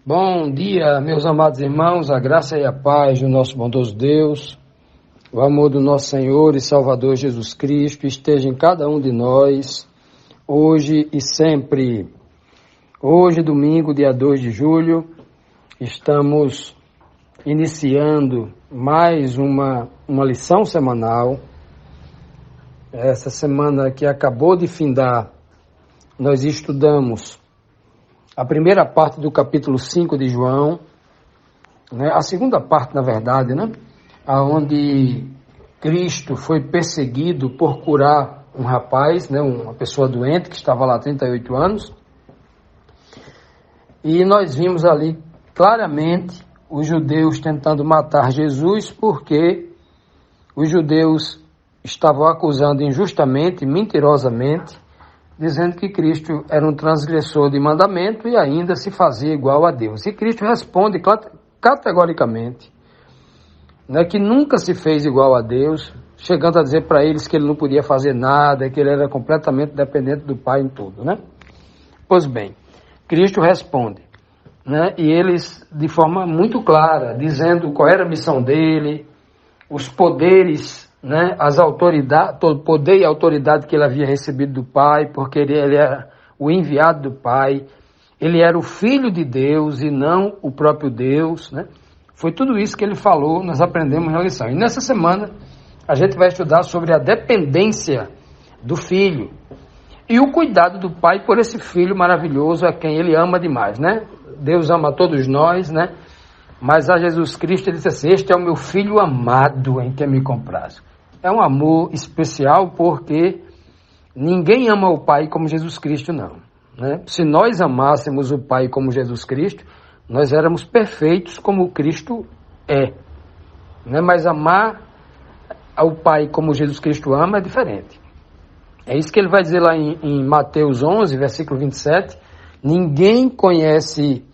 Bom dia, meus amados irmãos, a graça e a paz do nosso bondoso Deus, o amor do nosso Senhor e Salvador Jesus Cristo esteja em cada um de nós, hoje e sempre. Hoje, domingo, dia 2 de julho, estamos iniciando mais uma lição semanal. Essa semana que acabou de findar, nós estudamos a primeira parte do capítulo 5 de João, a segunda parte, na verdade, onde Cristo foi perseguido por curar um rapaz, uma pessoa doente que estava lá há 38 anos. E nós vimos ali claramente os judeus tentando matar Jesus porque os judeus estavam acusando injustamente, mentirosamente, dizendo que Cristo era um transgressor de mandamento e ainda se fazia igual a Deus. E Cristo responde categoricamente que nunca se fez igual a Deus, chegando a dizer para eles que ele não podia fazer nada, que ele era completamente dependente do Pai em tudo. Pois bem, Cristo responde, e eles de forma muito clara, dizendo qual era a missão dele, os poderes, as autoridades, todo o poder e autoridade que ele havia recebido do Pai, porque ele era o enviado do Pai, ele era o Filho de Deus e não o próprio Deus, Foi tudo isso que ele falou, nós aprendemos na lição. E nessa semana a gente vai estudar sobre a dependência do Filho e o cuidado do Pai por esse Filho maravilhoso a quem ele ama demais, Deus ama todos nós, Mas a Jesus Cristo ele disse assim: este é o meu Filho amado em quem me comprazo. É um amor especial porque ninguém ama o Pai como Jesus Cristo, não. Se nós amássemos o Pai como Jesus Cristo, nós éramos perfeitos como Cristo é. Mas amar ao Pai como Jesus Cristo ama é diferente. É isso que ele vai dizer lá em Mateus 11, versículo 27. Ninguém conhece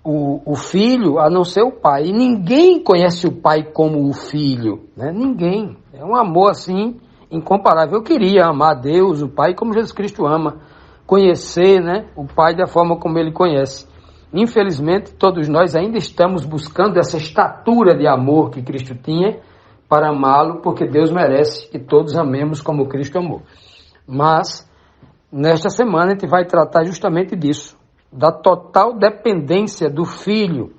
o Filho a não ser o Pai. E ninguém conhece o Pai como o Filho. Ninguém. É um amor assim incomparável. Eu queria amar Deus, o Pai, como Jesus Cristo ama. Conhecer o Pai da forma como ele conhece. Infelizmente, todos nós ainda estamos buscando essa estatura de amor que Cristo tinha para amá-lo, porque Deus merece que todos amemos como Cristo amou. Mas, nesta semana, a gente vai tratar justamente disso, da total dependência do Filho,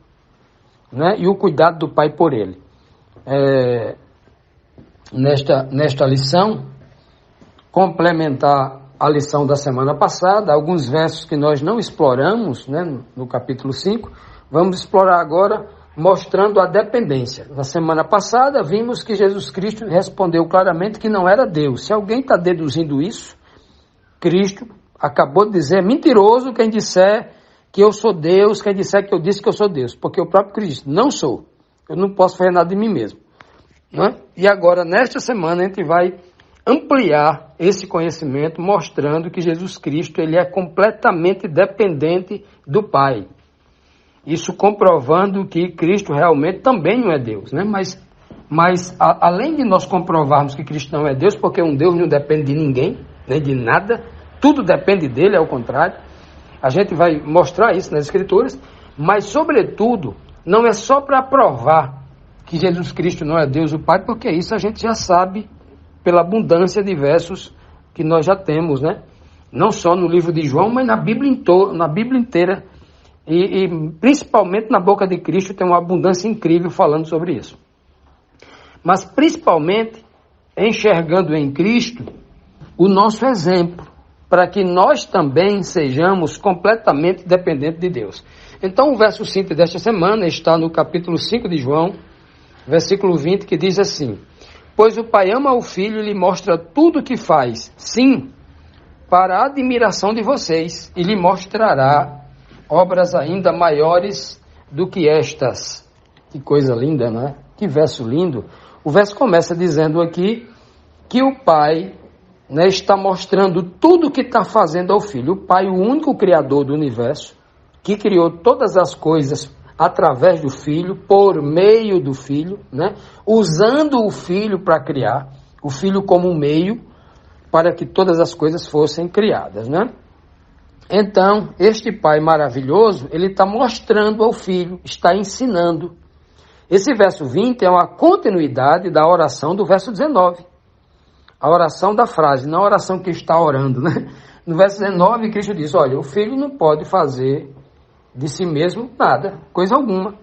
e o cuidado do Pai por ele. Nesta lição, complementar a lição da semana passada, alguns versos que nós não exploramos, no capítulo 5, vamos explorar agora, mostrando a dependência. Na semana passada, vimos que Jesus Cristo respondeu claramente que não era Deus. Se alguém está deduzindo isso, Cristo acabou de dizer, é mentiroso quem disser que eu sou Deus, quem disser que eu disse que eu sou Deus, porque o próprio Cristo não sou. Eu não posso fazer nada de mim mesmo. E agora, nesta semana, a gente vai ampliar esse conhecimento, mostrando que Jesus Cristo ele é completamente dependente do Pai. Isso comprovando que Cristo realmente também não é Deus, Mas além de nós comprovarmos que Cristo não é Deus, porque um Deus não depende de ninguém, nem de nada, tudo depende dele, ao contrário. A gente vai mostrar isso nas Escrituras, mas sobretudo, não é só para provar que Jesus Cristo não é Deus o Pai, porque isso a gente já sabe pela abundância de versos que nós já temos, Não só no livro de João, mas na Bíblia inteira. E principalmente na boca de Cristo tem uma abundância incrível falando sobre isso. Mas principalmente enxergando em Cristo o nosso exemplo, para que nós também sejamos completamente dependentes de Deus. Então o verso 5 desta semana está no capítulo 5 de João, versículo 20, que diz assim: pois o Pai ama o Filho e lhe mostra tudo o que faz, sim, para a admiração de vocês, e lhe mostrará obras ainda maiores do que estas. Que coisa linda, Que verso lindo. O verso começa dizendo aqui que o Pai está mostrando tudo o que está fazendo ao Filho. O Pai, o único Criador do universo, que criou todas as coisas através do Filho, por meio do Filho, usando o Filho para criar, o Filho como um meio para que todas as coisas fossem criadas. Então, este pai maravilhoso, ele está mostrando ao filho, está ensinando. Esse verso 20 é uma continuidade da oração do verso 19. A oração da frase, não a oração que está orando, né? No verso 19, Cristo diz, olha, o filho não pode fazer de si mesmo nada, coisa alguma.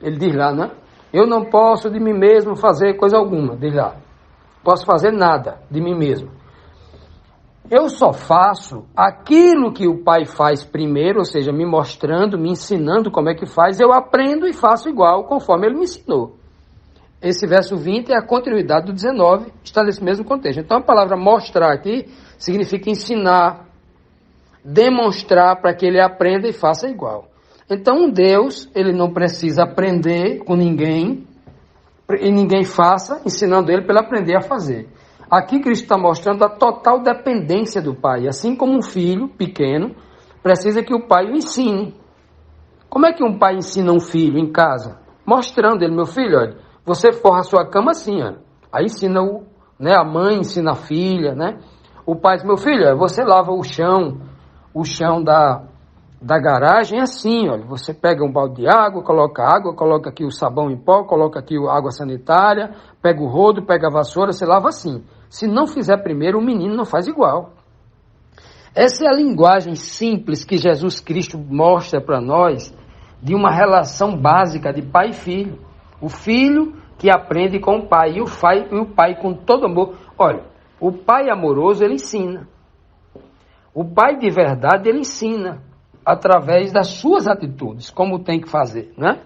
Ele diz lá, né? Eu não posso de mim mesmo fazer coisa alguma, diz lá. Posso fazer nada de mim mesmo. Eu só faço aquilo que o pai faz primeiro, ou seja, me mostrando, me ensinando como é que faz, eu aprendo e faço igual, conforme ele me ensinou. Esse verso 20 é a continuidade do 19, está nesse mesmo contexto. Então a palavra mostrar aqui significa ensinar, demonstrar para que ele aprenda e faça igual. Então Deus, ele não precisa aprender com ninguém, e ninguém faça, ensinando ele para ele aprender a fazer. Aqui Cristo está mostrando a total dependência do pai. Assim como um filho pequeno precisa que o pai o ensine. Como é que um pai ensina um filho em casa? Mostrando ele, meu filho, olha, você forra a sua cama assim, olha. Aí ensina a mãe ensina a filha, né? O pai diz, meu filho, olha, você lava o chão da garagem assim, olha, você pega um balde de água, coloca aqui o sabão em pó, coloca aqui a água sanitária, pega o rodo, pega a vassoura, você lava assim. Se não fizer primeiro, o menino não faz igual. Essa é a linguagem simples que Jesus Cristo mostra para nós de uma relação básica de pai e filho. O filho que aprende com o pai e o pai com todo amor. Olha, o pai amoroso, ele ensina. O pai de verdade, ele ensina através das suas atitudes, como tem que fazer, né?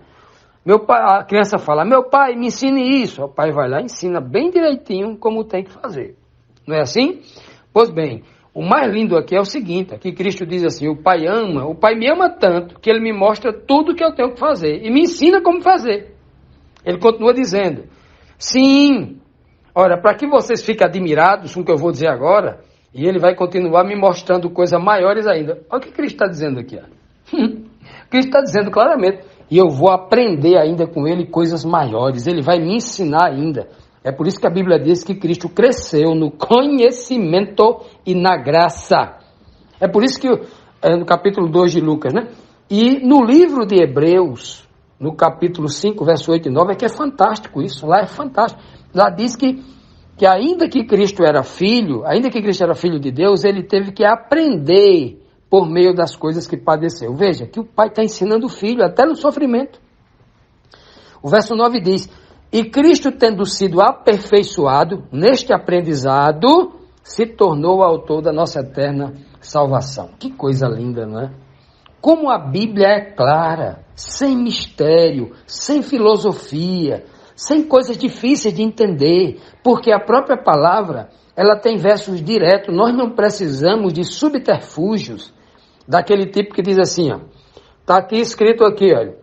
Meu pai, a criança fala, meu pai, me ensine isso. O pai vai lá e ensina bem direitinho como tem que fazer. Não é assim? Pois bem, o mais lindo aqui é o seguinte, aqui Cristo diz assim, o pai me ama tanto que ele me mostra tudo que eu tenho que fazer e me ensina como fazer. Ele continua dizendo, sim, ora, para que vocês fiquem admirados com o que eu vou dizer agora, e ele vai continuar me mostrando coisas maiores ainda. Olha o que Cristo está dizendo aqui. Cristo está dizendo claramente, e eu vou aprender ainda com ele coisas maiores, ele vai me ensinar ainda. É por isso que a Bíblia diz que Cristo cresceu no conhecimento e na graça. É por isso que no capítulo 2 de Lucas, né? E no livro de Hebreus, no capítulo 5, verso 8 e 9, é que é fantástico isso, lá é fantástico. Lá diz que ainda que Cristo era filho de Deus, ele teve que aprender por meio das coisas que padeceu. Veja, que o pai está ensinando o filho, até no sofrimento. O verso 9 diz, e Cristo tendo sido aperfeiçoado neste aprendizado, se tornou o autor da nossa eterna salvação. Que coisa linda, não é? Como a Bíblia é clara, sem mistério, sem filosofia, sem coisas difíceis de entender, porque a própria palavra, ela tem versos diretos, nós não precisamos de subterfúgios, daquele tipo que diz assim, ó, está aqui escrito aqui, olha,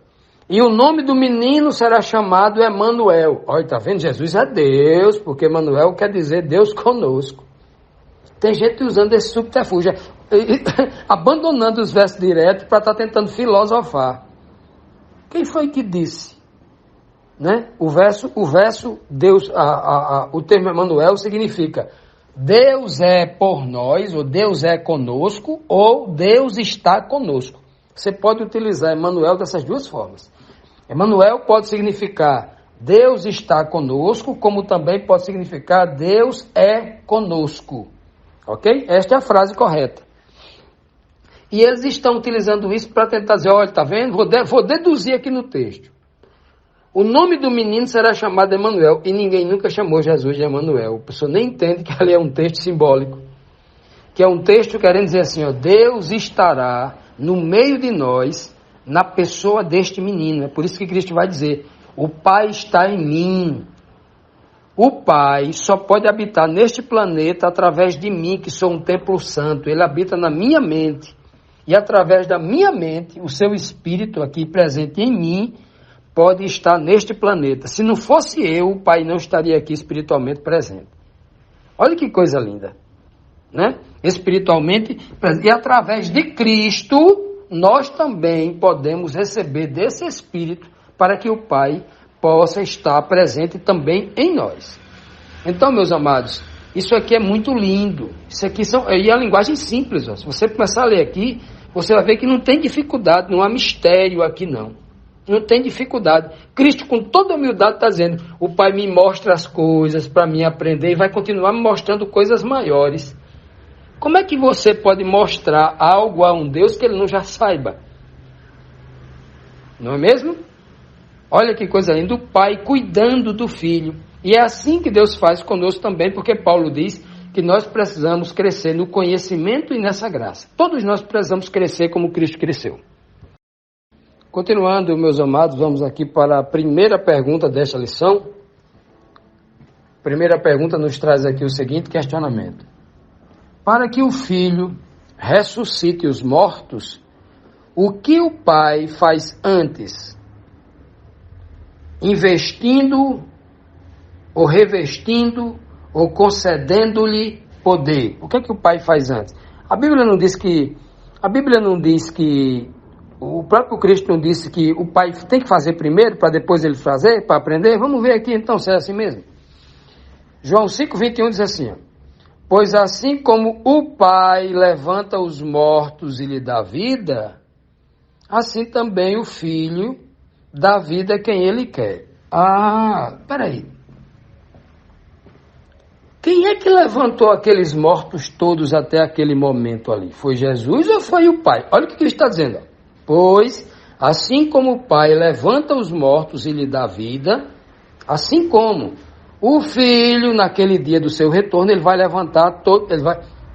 e o nome do menino será chamado Emanuel. Olha, está vendo? Jesus é Deus, porque Emanuel quer dizer Deus conosco. Tem gente usando esse subterfúgio, abandonando os versos diretos para estar tentando filosofar. Quem foi que disse? Né? O verso Deus, o termo Emanuel significa Deus é por nós, ou Deus é conosco, ou Deus está conosco. Você pode utilizar Emanuel dessas duas formas. Emanuel pode significar Deus está conosco, como também pode significar Deus é conosco. Ok? Esta é a frase correta. E eles estão utilizando isso para tentar dizer, olha, está vendo? Vou deduzir aqui no texto. O nome do menino será chamado Emanuel, e ninguém nunca chamou Jesus de Emanuel. A pessoa nem entende que ali é um texto simbólico. Que é um texto querendo dizer assim, ó, Deus estará no meio de nós, na pessoa deste menino. É por isso que Cristo vai dizer, o Pai está em mim. O Pai só pode habitar neste planeta através de mim, que sou um templo santo. Ele habita na minha mente. E através da minha mente, o seu Espírito aqui presente em mim, pode estar neste planeta. Se não fosse eu, o Pai não estaria aqui espiritualmente presente. Olha que coisa linda, né? Espiritualmente presente. E através de Cristo, nós também podemos receber desse Espírito para que o Pai possa estar presente também em nós. Então, meus amados, isso aqui é muito lindo. Isso aqui e a linguagem simples. Ó. Se você começar a ler aqui, você vai ver que não tem dificuldade, não há mistério aqui não. Não tem dificuldade. Cristo, com toda humildade, está dizendo: o Pai me mostra as coisas para mim aprender e vai continuar me mostrando coisas maiores. Como é que você pode mostrar algo a um Deus que ele não já saiba? Não é mesmo? Olha que coisa linda, o Pai cuidando do Filho. E é assim que Deus faz conosco também, porque Paulo diz que nós precisamos crescer no conhecimento e nessa graça. Todos nós precisamos crescer como Cristo cresceu. Continuando, meus amados, vamos aqui para a primeira pergunta desta lição. A primeira pergunta nos traz aqui o seguinte questionamento: para que o Filho ressuscite os mortos, o que o Pai faz antes? Investindo, ou revestindo, ou concedendo-lhe poder. O que é que o Pai faz antes? A Bíblia não diz que o próprio Cristo não disse que o Pai tem que fazer primeiro, para depois ele fazer, para aprender? Vamos ver aqui então se é assim mesmo. João 5,21 diz assim: pois assim como o Pai levanta os mortos e lhe dá vida, assim também o Filho dá vida a quem ele quer. Peraí. Quem é que levantou aqueles mortos todos até aquele momento ali? Foi Jesus ou foi o Pai? Olha o que ele está dizendo. Pois, assim como o Pai levanta os mortos e lhe dá vida, assim como o Filho, naquele dia do seu retorno, ele vai levantar todo...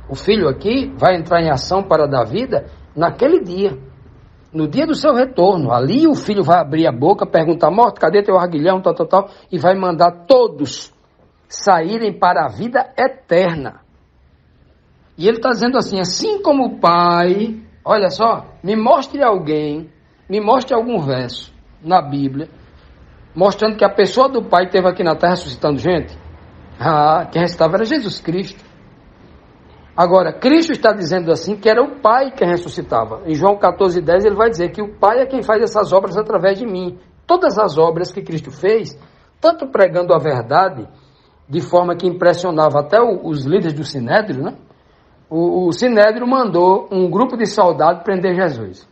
o Filho aqui vai entrar em ação para dar vida naquele dia. No dia do seu retorno. Ali o Filho vai abrir a boca, perguntar: morto, cadê teu arguilhão, tal, e vai mandar todos saírem para a vida eterna. E ele está dizendo assim como o Pai... Olha só, me mostre algum verso na Bíblia, mostrando que a pessoa do Pai esteve aqui na terra ressuscitando gente. Quem ressuscitava era Jesus Cristo. Agora, Cristo está dizendo assim que era o Pai quem ressuscitava. Em João 14,10 ele vai dizer que o Pai é quem faz essas obras através de mim. Todas as obras que Cristo fez, tanto pregando a verdade, de forma que impressionava até os líderes do Sinédrio, né? O Sinédrio mandou um grupo de soldados prender Jesus.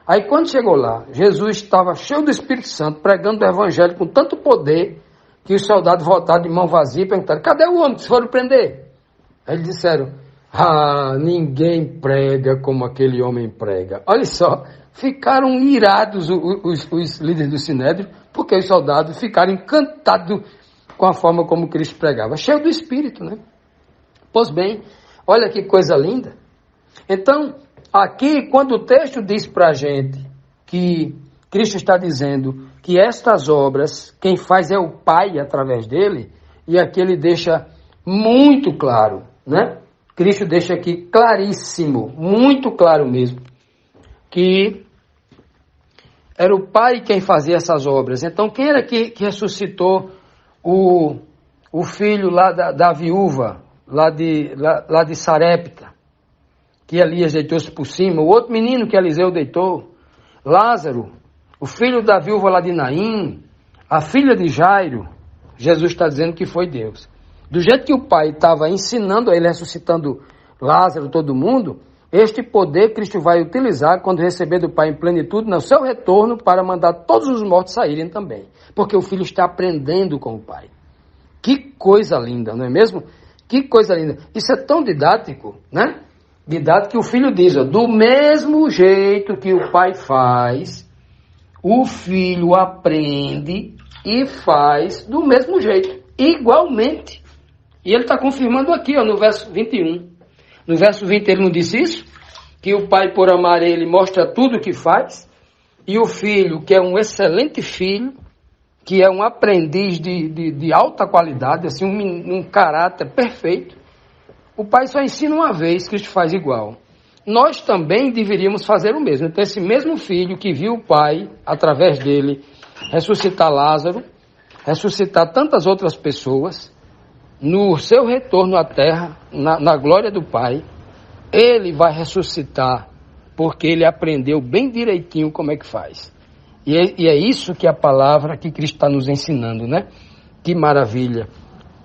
Aí quando chegou lá, Jesus estava cheio do Espírito Santo, pregando o Evangelho com tanto poder, que os soldados voltaram de mão vazia e perguntaram: cadê o homem que foram prender? Aí eles disseram: ninguém prega como aquele homem prega. Olha só, ficaram irados os líderes do Sinédrio, porque os soldados ficaram encantados com a forma como Cristo pregava, cheio do Espírito, né? Pois bem, olha que coisa linda. Então, aqui, quando o texto diz para a gente que Cristo está dizendo que estas obras, quem faz é o Pai através dele, e aqui ele deixa muito claro, né? Cristo deixa aqui claríssimo, muito claro mesmo, que era o Pai quem fazia essas obras. Então, quem era que ressuscitou o filho lá da viúva, lá de Sarepta, que Elias deitou-se por cima, o outro menino que Eliseu deitou, Lázaro, o filho da viúva lá de Naim, a filha de Jairo? Jesus está dizendo que foi Deus. Do jeito que o Pai estava ensinando a ele, ressuscitando Lázaro, todo mundo, este poder Cristo vai utilizar quando receber do Pai em plenitude, no seu retorno, para mandar todos os mortos saírem também. Porque o Filho está aprendendo com o Pai. Que coisa linda, não é mesmo? Que coisa linda. Isso é tão didático, né? Didático que o Filho diz: do mesmo jeito que o Pai faz, o Filho aprende e faz do mesmo jeito, igualmente. E ele está confirmando aqui, no verso 21. No verso 20 ele não disse isso? Que o Pai, por amar ele, mostra tudo o que faz. E o Filho, que é um excelente filho, que é um aprendiz de alta qualidade, assim, um caráter perfeito. O Pai só ensina uma vez, Cristo faz igual. Nós também deveríamos fazer o mesmo. Então, esse mesmo filho que viu o Pai, através dele, ressuscitar Lázaro, ressuscitar tantas outras pessoas, no seu retorno à terra, na glória do Pai, ele vai ressuscitar, porque ele aprendeu bem direitinho como é que faz. E é isso que a palavra que Cristo está nos ensinando, né? Que maravilha!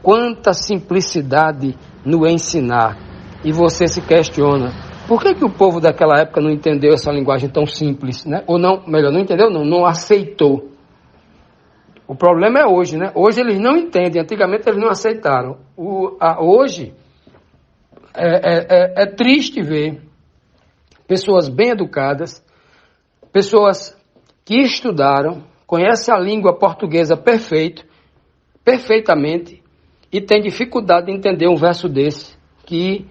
Quanta simplicidade no ensinar. E você se questiona: Por que o povo daquela época não entendeu essa linguagem tão simples, né? Ou não, melhor, não entendeu, não aceitou. O problema é hoje, né? Hoje eles não entendem, antigamente eles não aceitaram. Hoje é triste ver pessoas bem educadas, pessoas que estudaram, conhecem a língua portuguesa perfeitamente, e tem dificuldade de entender um verso desse, que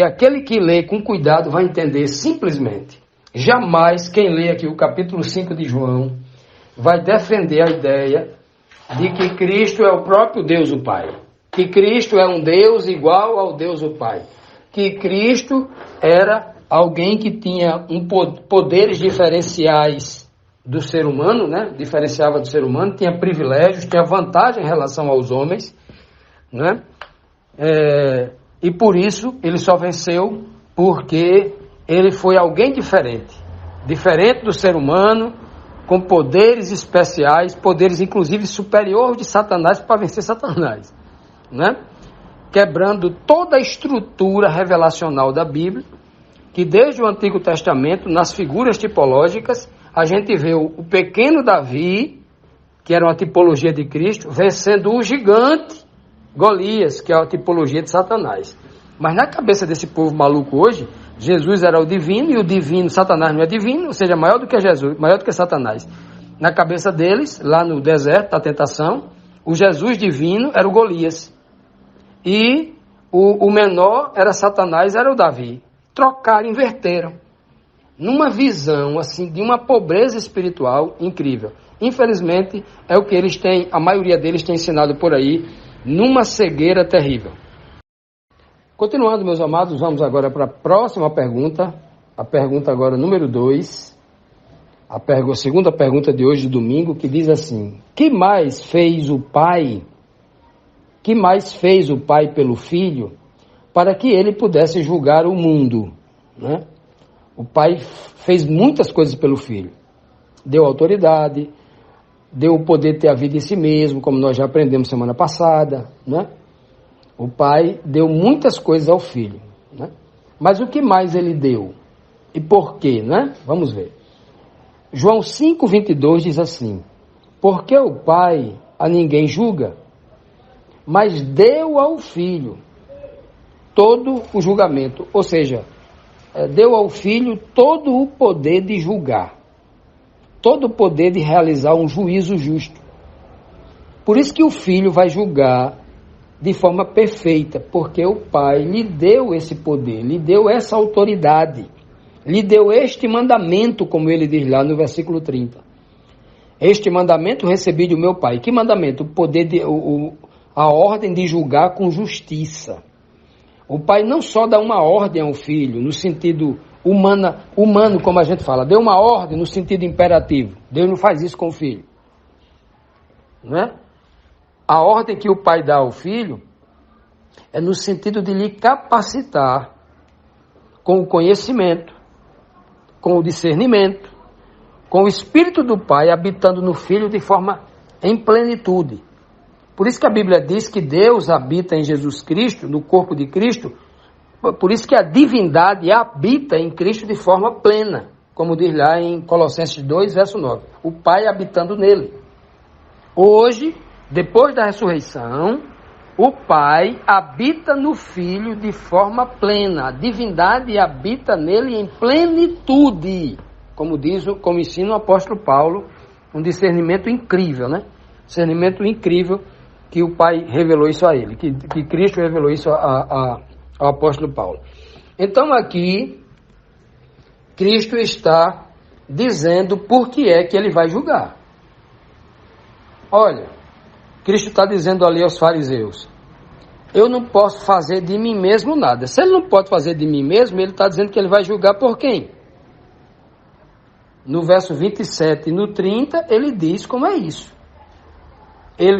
aquele que lê com cuidado vai entender simplesmente. Jamais quem lê aqui o capítulo 5 de João vai defender a ideia de que Cristo é o próprio Deus o Pai, que Cristo é um Deus igual ao Deus o Pai, que Cristo era alguém que tinha poderes diferenciais do ser humano, né? Diferenciava do ser humano, tinha privilégios, tinha vantagem em relação aos homens, né? E por isso ele só venceu porque ele foi alguém diferente do ser humano, com poderes especiais, poderes inclusive superiores de Satanás para vencer Satanás, né? Quebrando toda a estrutura revelacional da Bíblia, que desde o Antigo Testamento, nas figuras tipológicas, a gente vê o pequeno Davi, que era uma tipologia de Cristo, vencendo o gigante Golias, que é a tipologia de Satanás. Mas na cabeça desse povo maluco hoje, Jesus era o divino, e o divino, Satanás não é divino, ou seja, maior do que Jesus, maior do que Satanás. Na cabeça deles, lá no deserto da tentação, o Jesus divino era o Golias. E o menor era Satanás, era o Davi. Trocaram, inverteram. Numa visão, assim, de uma pobreza espiritual incrível. Infelizmente, é o que eles têm, a maioria deles tem ensinado por aí, numa cegueira terrível. Continuando, meus amados, vamos agora para a próxima pergunta. A pergunta agora número 2. A segunda pergunta de hoje, domingo, que diz assim: Que mais fez o Pai pelo Filho para que ele pudesse julgar o mundo, né? O Pai fez muitas coisas pelo Filho. Deu autoridade, deu o poder de ter a vida em si mesmo, como nós já aprendemos semana passada, né? O Pai deu muitas coisas ao Filho, né? Mas o que mais ele deu? E por quê, né? Vamos ver. João 5:22 diz assim: Porque o Pai a ninguém julga, mas deu ao Filho todo o julgamento, ou seja, deu ao Filho todo o poder de julgar, todo o poder de realizar um juízo justo. Por isso que o Filho vai julgar de forma perfeita, porque o Pai lhe deu esse poder, lhe deu essa autoridade, lhe deu este mandamento, como ele diz lá no versículo 30. Este mandamento recebi do meu Pai. Que mandamento? O poder a ordem de julgar com justiça. O Pai não só dá uma ordem ao Filho, no sentido humano, como a gente fala, deu uma ordem no sentido imperativo. Deus não faz isso com o Filho, né? A ordem que o Pai dá ao Filho é no sentido de lhe capacitar com o conhecimento, com o discernimento, com o Espírito do Pai habitando no Filho de forma em plenitude. Por isso que a Bíblia diz que Deus habita em Jesus Cristo, no corpo de Cristo, por isso que a divindade habita em Cristo de forma plena, como diz lá em Colossenses 2, verso 9. O Pai habitando nele. Hoje, depois da ressurreição, o Pai habita no Filho de forma plena. A divindade habita nele em plenitude. Como ensina o apóstolo Paulo, um discernimento incrível, né? Discernimento incrível que o Pai revelou isso a ele, que Cristo revelou isso ao apóstolo Paulo. Então aqui, Cristo está dizendo por que é que ele vai julgar. Olha, Cristo está dizendo ali aos fariseus: eu não posso fazer de mim mesmo nada. Se ele não pode fazer de mim mesmo, ele está dizendo que ele vai julgar por quem? No verso 27 e no 30, ele diz como é isso.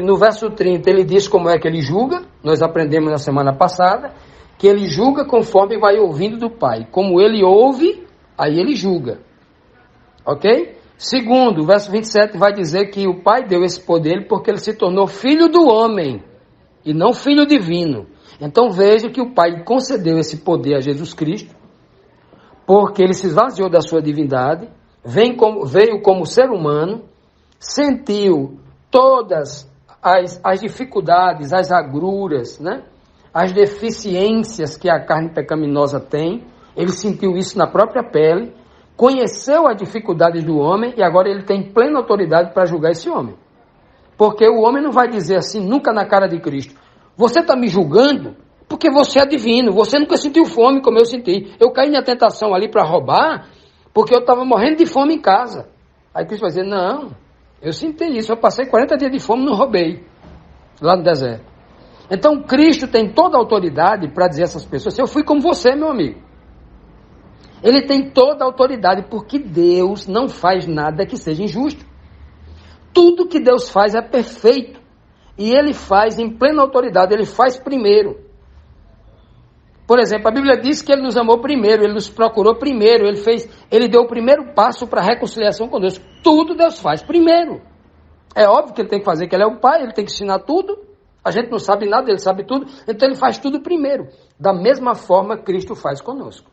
No verso 30, ele diz como é que ele julga. Nós aprendemos na semana passada que ele julga conforme vai ouvindo do Pai. Como ele ouve, aí ele julga. Ok? Segundo, o verso 27 vai dizer que o Pai deu esse poder porque ele se tornou filho do homem e não filho divino. Então veja que o Pai concedeu esse poder a Jesus Cristo, porque ele se esvaziou da sua divindade, veio como ser humano, sentiu todas as dificuldades, as agruras, né? As deficiências que a carne pecaminosa tem. Ele sentiu isso na própria pele, conheceu as dificuldades do homem e agora ele tem plena autoridade para julgar esse homem. Porque o homem não vai dizer assim nunca na cara de Cristo: você está me julgando porque você é divino, você nunca sentiu fome como eu senti. Eu caí na tentação ali para roubar porque eu estava morrendo de fome em casa. Aí Cristo vai dizer: não, eu senti isso, eu passei 40 dias de fome e não roubei lá no deserto. Então Cristo tem toda a autoridade para dizer a essas pessoas: eu fui como você, meu amigo. Ele tem toda a autoridade, porque Deus não faz nada que seja injusto. Tudo que Deus faz é perfeito. E Ele faz em plena autoridade, Ele faz primeiro. Por exemplo, a Bíblia diz que Ele nos amou primeiro, Ele nos procurou primeiro, Ele deu o primeiro passo para a reconciliação com Deus. Tudo Deus faz primeiro. É óbvio que Ele tem que fazer, que Ele é o Pai, Ele tem que ensinar tudo. A gente não sabe nada, Ele sabe tudo, então Ele faz tudo primeiro. Da mesma forma Cristo faz conosco.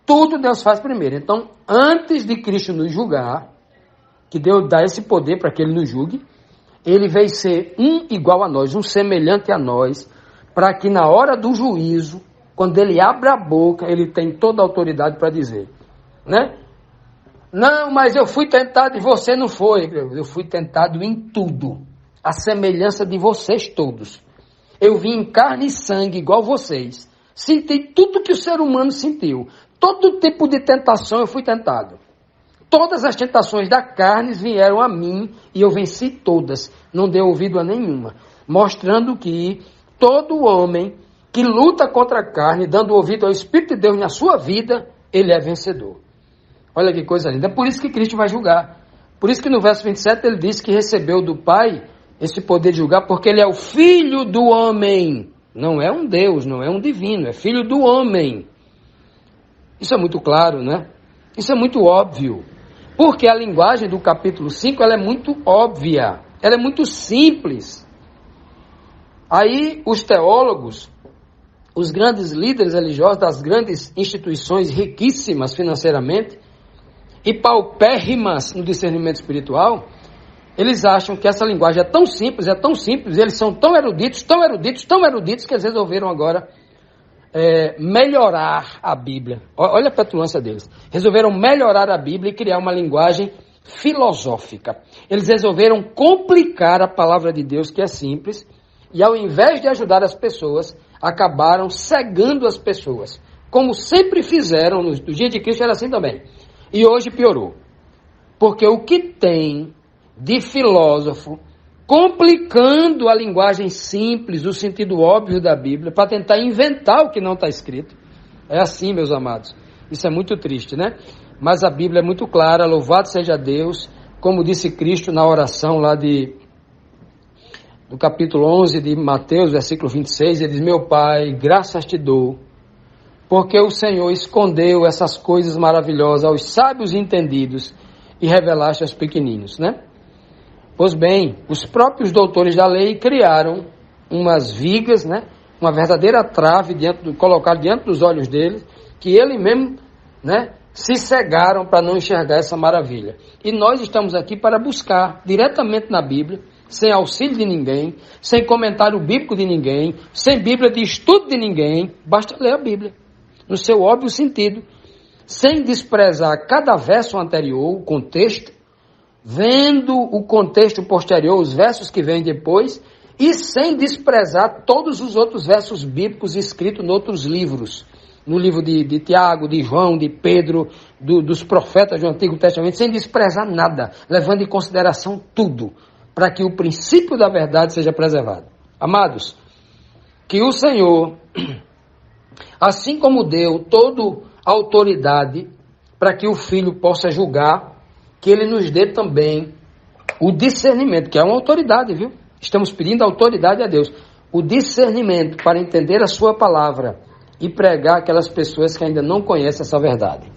Tudo Deus faz primeiro. Então, antes de Cristo nos julgar, que Deus dá esse poder para que Ele nos julgue, Ele veio ser um igual a nós, um semelhante a nós, para que na hora do juízo, quando Ele abre a boca, Ele tem toda a autoridade para dizer, né? Não, mas eu fui tentado e você não foi. Eu fui tentado em tudo, a semelhança de vocês todos. Eu vim em carne e sangue igual vocês. Senti tudo que o ser humano sentiu. Todo tipo de tentação eu fui tentado. Todas as tentações da carne vieram a mim e eu venci todas. Não dei ouvido a nenhuma. Mostrando que todo homem que luta contra a carne, dando ouvido ao Espírito de Deus na sua vida, ele é vencedor. Olha que coisa linda. É por isso que Cristo vai julgar. Por isso que no verso 27 ele diz que recebeu do Pai esse poder de julgar, porque ele é o Filho do homem. Não é um Deus, não é um divino, é Filho do homem. Isso é muito claro, né? Isso é muito óbvio. Porque a linguagem do capítulo 5, ela é muito óbvia. Ela é muito simples. Aí os teólogos, os grandes líderes religiosos das grandes instituições riquíssimas financeiramente e paupérrimas no discernimento espiritual, eles acham que essa linguagem é tão simples, eles são tão eruditos, que eles resolveram agora melhorar a Bíblia. Olha a petulância deles. Resolveram melhorar a Bíblia e criar uma linguagem filosófica. Eles resolveram complicar a palavra de Deus, que é simples, e ao invés de ajudar as pessoas, acabaram cegando as pessoas. Como sempre fizeram no dia de Cristo, era assim também. E hoje piorou. Porque o que tem de filósofo complicando a linguagem simples, o sentido óbvio da Bíblia, para tentar inventar o que não está escrito. É assim, meus amados. Isso é muito triste, né? Mas a Bíblia é muito clara, louvado seja Deus, como disse Cristo na oração lá do capítulo 11 de Mateus, versículo 26, ele diz: meu Pai, graças te dou, porque o Senhor escondeu essas coisas maravilhosas aos sábios e entendidos e revelaste aos pequeninos, né? Pois bem, os próprios doutores da lei criaram umas vigas, né? Uma verdadeira trave colocaram diante dos olhos deles, que ele mesmo, né, se cegaram para não enxergar essa maravilha. E nós estamos aqui para buscar diretamente na Bíblia, sem auxílio de ninguém, sem comentário bíblico de ninguém, sem Bíblia de estudo de ninguém, basta ler a Bíblia, no seu óbvio sentido, sem desprezar cada verso anterior, o contexto, vendo o contexto posterior, os versos que vêm depois, e sem desprezar todos os outros versos bíblicos escritos em outros livros, no livro de Tiago, de João, de Pedro, dos profetas do Antigo Testamento, sem desprezar nada, levando em consideração tudo, para que o princípio da verdade seja preservado. Amados, que o Senhor, assim como deu toda a autoridade para que o Filho possa julgar, que Ele nos dê também o discernimento, que é uma autoridade, viu? Estamos pedindo autoridade a Deus. O discernimento para entender a sua palavra e pregar aquelas pessoas que ainda não conhecem essa verdade.